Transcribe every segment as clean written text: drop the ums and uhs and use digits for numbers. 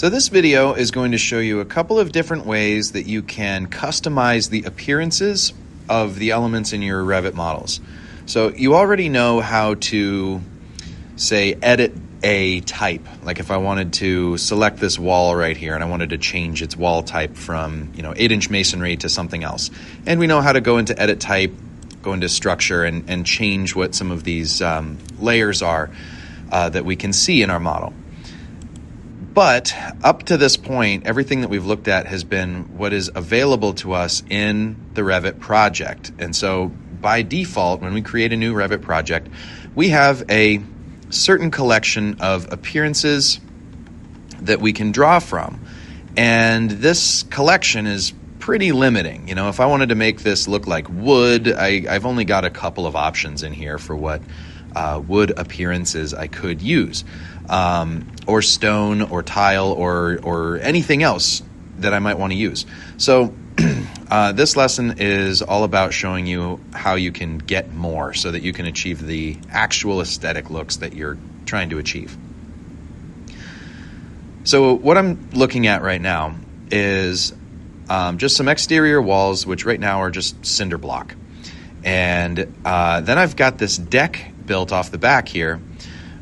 So this video is going to show you a couple of different ways that you can customize the appearances of the elements in your Revit models. So you already know how to, say, edit a type. Like if I wanted to select this wall right here and I wanted to change its wall type from 8-inch masonry to something else. And we know how to go into edit type, go into structure, and change what some of these layers are that we can see in our model. But up to this point, everything that we've looked at has been what is available to us in the Revit project. And so by default, when we create a new Revit project, we have a certain collection of appearances that we can draw from. And this collection is pretty limiting. If I wanted to make this look like wood, I've only got a couple of options in here for what wood appearances I could use. Or stone or tile or anything else that I might want to use. So this lesson is all about showing you how you can get more so that you can achieve the actual aesthetic looks that you're trying to achieve. So what I'm looking at right now is just some exterior walls, which right now are just cinder block. And then I've got this deck built off the back here,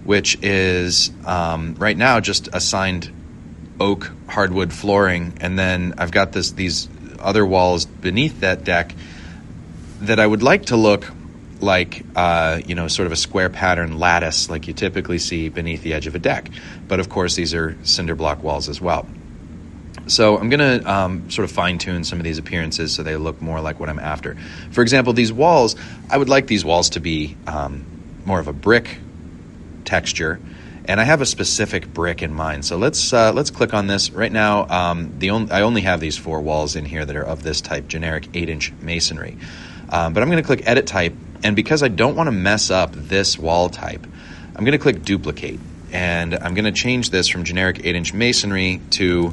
which is right now just assigned oak hardwood flooring, and then I've got these other walls beneath that deck that I would like to look like sort of a square pattern lattice like you typically see beneath the edge of a deck. But of course these are cinder block walls as well. So I'm going to sort of fine-tune some of these appearances so they look more like what I'm after. For example, these walls, I would like these walls to be more of a brick texture, and I have a specific brick in mind. So let's click on this right now. I only have these 4 walls in here that are of this type, generic 8-inch masonry. But I'm going to click Edit Type, and because I don't want to mess up this wall type, I'm going to click Duplicate, and I'm going to change this from generic 8-inch masonry to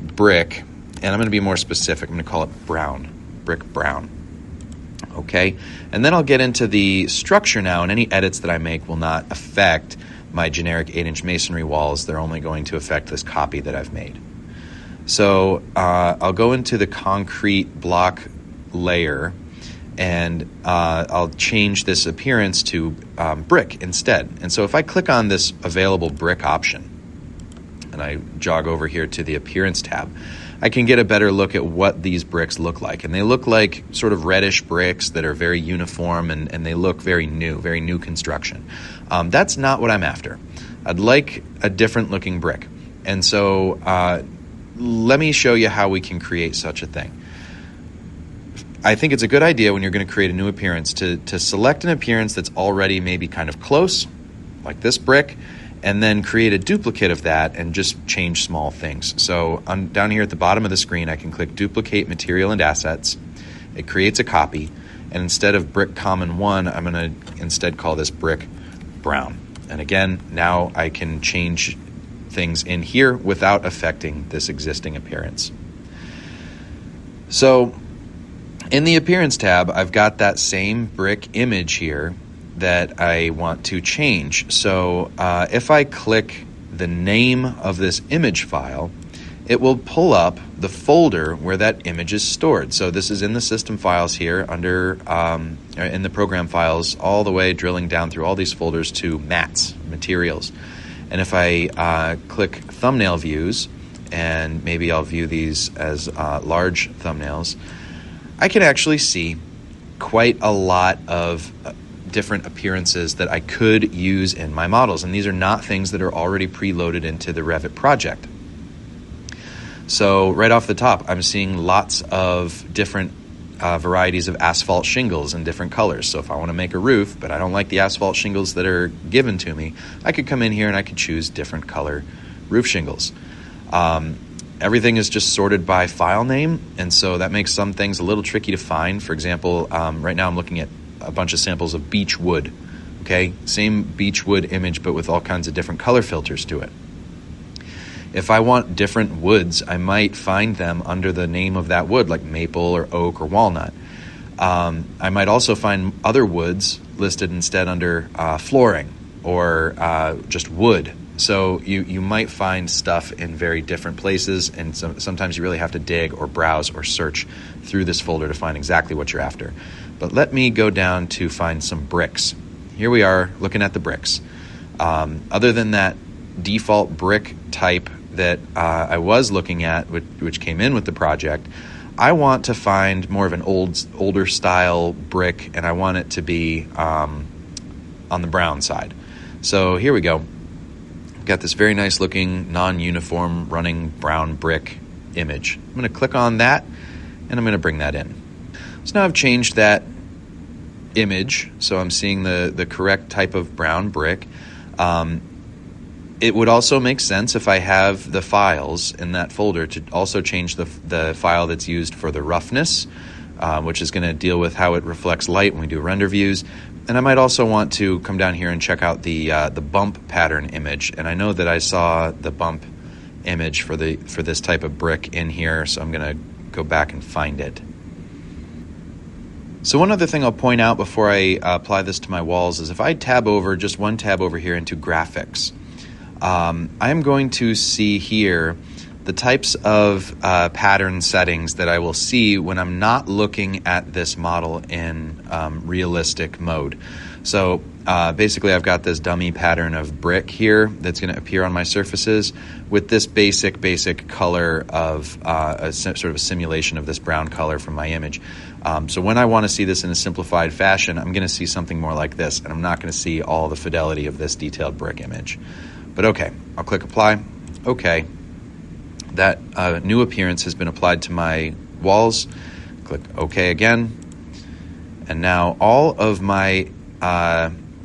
brick, and I'm going to be more specific. I'm going to call it brown, brick brown. Okay, and then I'll get into the structure now, and any edits that I make will not affect my generic 8-inch masonry walls. They're only going to affect this copy that I've made. So I'll go into the concrete block layer, and I'll change this appearance to brick instead. And so if I click on this available brick option, and I jog over here to the appearance tab, I can get a better look at what these bricks look like. And they look like sort of reddish bricks that are very uniform, and they look very new construction. That's not what I'm after. I'd like a different looking brick. And so let me show you how we can create such a thing. I think it's a good idea when you're going to create a new appearance to select an appearance that's already maybe kind of close, like this brick, and then create a duplicate of that and just change small things. So down here at the bottom of the screen, I can click Duplicate Material and Assets. It creates a copy, and instead of brick common 1, I'm going to instead call this brick brown. And again, now I can change things in here without affecting this existing appearance. So in the Appearance tab, I've got that same brick image here that I want to change. So if I click the name of this image file, it will pull up the folder where that image is stored. So this is in the system files here under in the program files, all the way drilling down through all these folders to mats, materials. And if I click thumbnail views, and maybe I'll view these as large thumbnails, I can actually see quite a lot of different appearances that I could use in my models. And these are not things that are already preloaded into the Revit project. So right off the top, I'm seeing lots of different varieties of asphalt shingles in different colors. So if I want to make a roof, but I don't like the asphalt shingles that are given to me, I could come in here and I could choose different color roof shingles. Everything is just sorted by file name, and so that makes some things a little tricky to find. For example, right now I'm looking at a bunch of samples of beech wood. Okay, same beech wood image, but with all kinds of different color filters to it. If I want different woods, I might find them under the name of that wood, like maple or oak or walnut. I might also find other woods listed instead under flooring or just wood So you might find stuff in very different places, and sometimes you really have to dig or browse or search through this folder to find exactly what you're after. But let me go down to find some bricks. Here we are looking at the bricks. Other than that default brick type that I was looking at, which came in with the project, I want to find more of an older style brick, and I want it to be on the brown side. So here we go. Got this very nice looking non-uniform running brown brick image. I'm going to click on that and I'm going to bring that in. So now I've changed that image, so I'm seeing the correct type of brown brick. It would also make sense if I have the files in that folder to also change the file that's used for the roughness, which is going to deal with how it reflects light when we do render views. And I might also want to come down here and check out the bump pattern image. And I know that I saw the bump image for this type of brick in here, so I'm going to go back and find it. So one other thing I'll point out before I apply this to my walls is if I tab over, just one tab over here into graphics, I'm going to see here the types of pattern settings that I will see when I'm not looking at this model in realistic mode. So basically I've got this dummy pattern of brick here that's going to appear on my surfaces with this basic color of sort of a simulation of this brown color from my image. So when I want to see this in a simplified fashion, I'm going to see something more like this, and I'm not going to see all the fidelity of this detailed brick image. But okay, I'll click apply. Okay. That new appearance has been applied to my walls. Click OK again. And now all of my,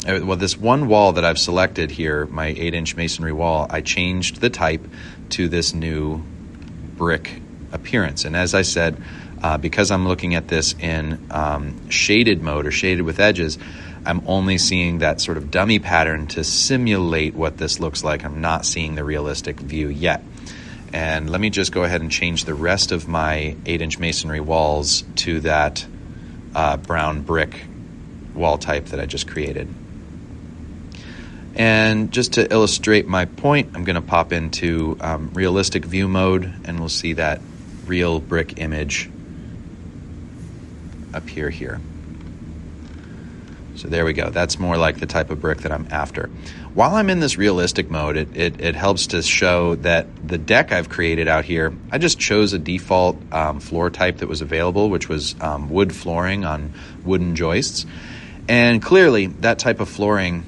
this one wall that I've selected here, my 8-inch masonry wall, I changed the type to this new brick appearance. And as I said, because I'm looking at this in shaded mode or shaded with edges, I'm only seeing that sort of dummy pattern to simulate what this looks like. I'm not seeing the realistic view yet. And let me just go ahead and change the rest of my 8-inch masonry walls to that brown brick wall type that I just created. And just to illustrate my point, I'm going to pop into realistic view mode, and we'll see that real brick image appear here. So there we go. That's more like the type of brick that I'm after. While I'm in this realistic mode, it helps to show that the deck I've created out here, I just chose a default floor type that was available, which was wood flooring on wooden joists. And clearly, that type of flooring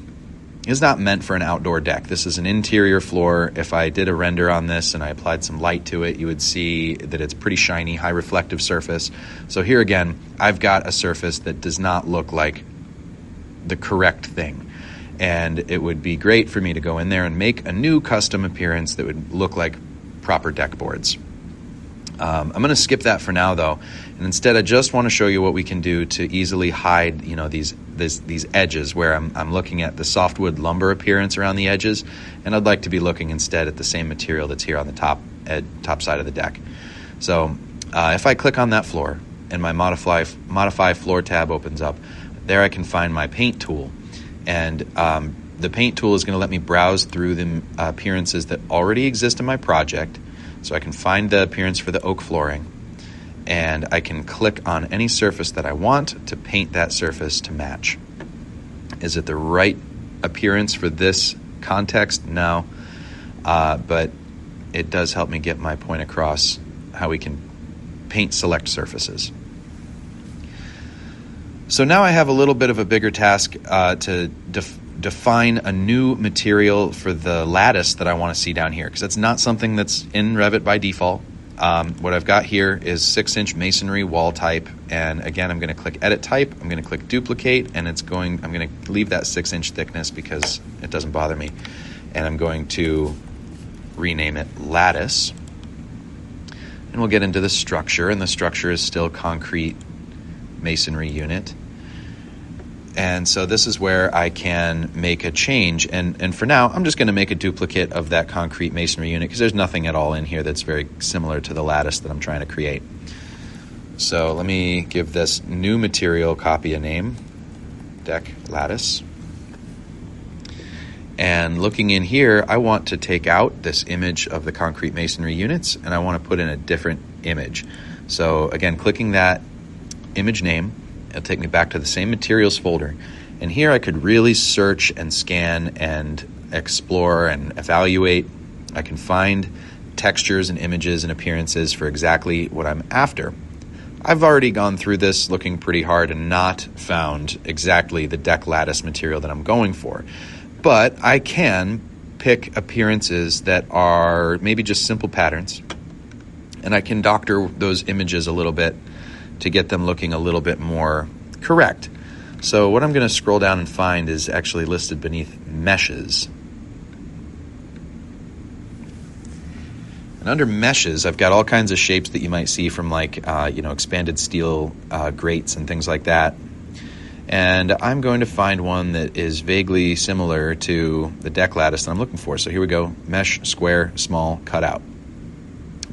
is not meant for an outdoor deck. This is an interior floor. If I did a render on this and I applied some light to it, you would see that it's pretty shiny, high reflective surface. So here again, I've got a surface that does not look like the correct thing, and it would be great for me to go in there and make a new custom appearance that would look like proper deck boards. I'm going to skip that for now though, and instead I just want to show you what we can do to easily hide, these edges where I'm looking at the softwood lumber appearance around the edges, and I'd like to be looking instead at the same material that's here on the top side of the deck. So if I click on that floor and my modify floor tab opens up, there I can find my paint tool, and the paint tool is going to let me browse through the appearances that already exist in my project. So I can find the appearance for the oak flooring, and I can click on any surface that I want to paint that surface to match. Is it the right appearance for this context? No, but it does help me get my point across how we can paint select surfaces. So now I have a little bit of a bigger task to define a new material for the lattice that I want to see down here, because that's not something that's in Revit by default. What I've got here is 6-inch masonry wall type, and again I'm going to click edit type, I'm going to click duplicate, and I'm going to leave that 6-inch thickness because it doesn't bother me, and I'm going to rename it lattice. And we'll get into the structure, and the structure is still concrete masonry unit. And so this is where I can make a change, and for now I'm just going to make a duplicate of that concrete masonry unit because there's nothing at all in here that's very similar to the lattice that I'm trying to create. So let me give this new material copy a name, deck lattice, And looking in here, I want to take out this image of the concrete masonry units, and I want to put in a different image. So again, clicking that image name, it'll take me back to the same materials folder. And here I could really search and scan and explore and evaluate. I can find textures and images and appearances for exactly what I'm after. I've already gone through this looking pretty hard and not found exactly the deck lattice material that I'm going for. But I can pick appearances that are maybe just simple patterns, and I can doctor those images a little bit to get them looking a little bit more correct. So what I'm going to scroll down and find is actually listed beneath meshes. And under meshes, I've got all kinds of shapes that you might see from expanded steel grates and things like that. And I'm going to find one that is vaguely similar to the deck lattice that I'm looking for. So here we go, mesh, square, small, cutout.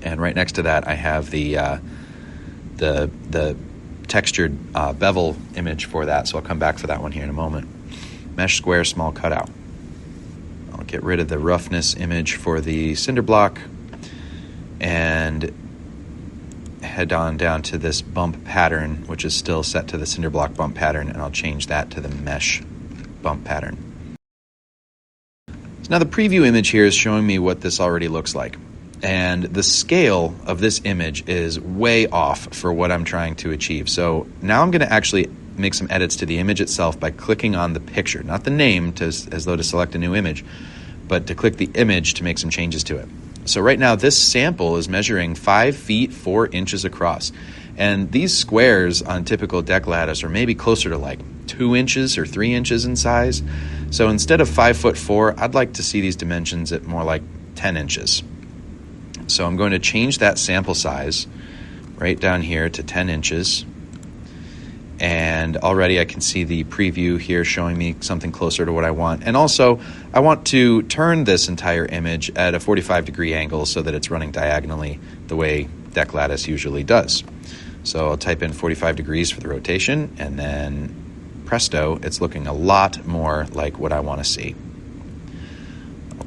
And right next to that, I have the textured bevel image for that. So I'll come back for that one here in a moment. Mesh, square, small, cutout. I'll get rid of the roughness image for the cinder block and head on down to this bump pattern, which is still set to the cinder block bump pattern, and I'll change that to the mesh bump pattern. So now the preview image here is showing me what this already looks like. And the scale of this image is way off for what I'm trying to achieve. So now I'm going to actually make some edits to the image itself by clicking on the picture, not the name as though to select a new image, but to click the image to make some changes to it. So right now this sample is measuring 5 feet 4 inches across. And these squares on typical deck lattice are maybe closer to like 2 inches or 3 inches in size. So instead of 5'4", I'd like to see these dimensions at more like 10 inches. So I'm going to change that sample size right down here to 10 inches. And already I can see the preview here showing me something closer to what I want. And also, I want to turn this entire image at a 45-degree angle so that it's running diagonally the way deck lattice usually does. So I'll type in 45 degrees for the rotation, and then presto, it's looking a lot more like what I want to see.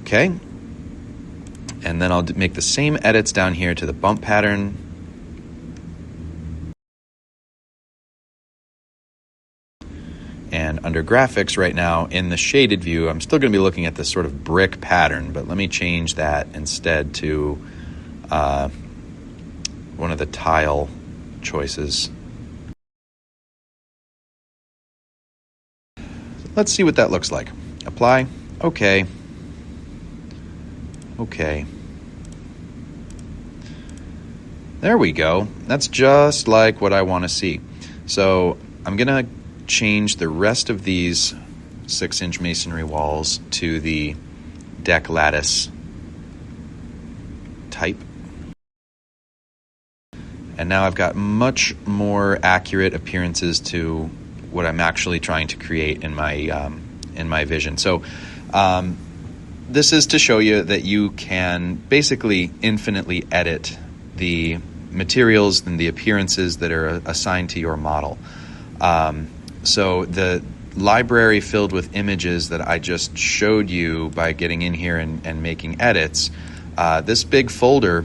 Okay. And then I'll make the same edits down here to the bump pattern. And under graphics right now, in the shaded view, I'm still going to be looking at this sort of brick pattern, but let me change that instead to one of the tile choices. Let's see what that looks like. Apply. Okay. Okay. There we go. That's just like what I want to see. So I'm going to change the rest of these 6-inch masonry walls to the deck lattice type. And now I've got much more accurate appearances to what I'm actually trying to create in my vision. So this is to show you that you can basically infinitely edit the materials and the appearances that are assigned to your model. So the library filled with images that I just showed you by getting in here and making edits, this big folder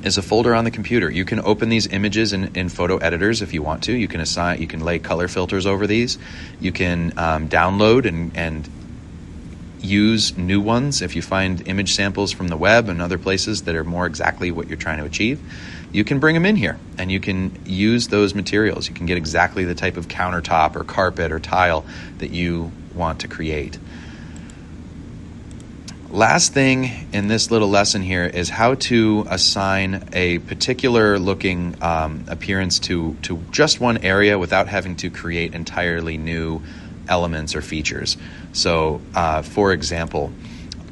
is a folder on the computer. You can open these images in photo editors if you want to. You can lay color filters over these. You can download and use new ones if you find image samples from the web and other places that are more exactly what you're trying to achieve. You can bring them in here and you can use those materials. You can get exactly the type of countertop or carpet or tile that you want to create. Last thing in this little lesson here is how to assign a particular looking appearance to just one area without having to create entirely new elements or features. So for example,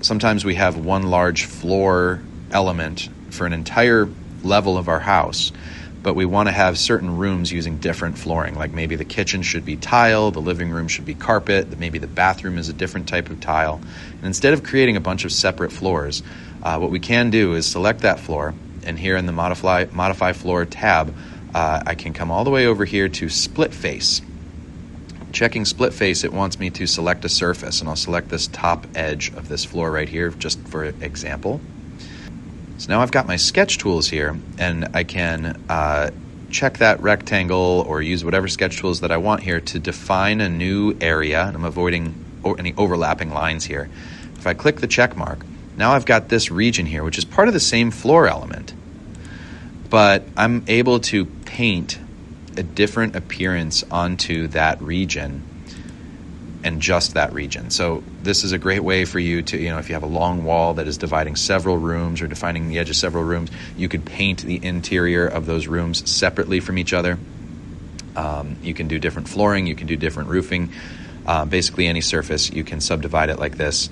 sometimes we have one large floor element for an entire level of our house, but we want to have certain rooms using different flooring. Like maybe the kitchen should be tile, the living room should be carpet, maybe the bathroom is a different type of tile. And instead of creating a bunch of separate floors, what we can do is select that floor, and here in the Modify Floor tab, I can come all the way over here to Split Face. Checking split face, it wants me to select a surface, and I'll select this top edge of this floor right here, just for example. So now I've got my sketch tools here, and I can check that rectangle or use whatever sketch tools that I want here to define a new area, and I'm avoiding any overlapping lines here. If I click the check mark, now I've got this region here, which is part of the same floor element, but I'm able to paint a different appearance onto that region and just that region. So this is a great way for you to, if you have a long wall that is dividing several rooms or defining the edge of several rooms, you could paint the interior of those rooms separately from each other. You can do different flooring, you can do different roofing. Basically any surface, you can subdivide it like this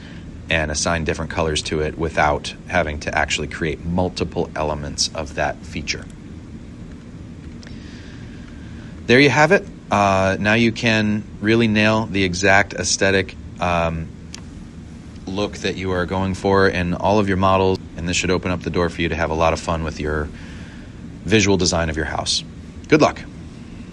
and assign different colors to it without having to actually create multiple elements of that feature. There you have it. Now you can really nail the exact aesthetic look that you are going for in all of your models, and this should open up the door for you to have a lot of fun with your visual design of your house. Good luck.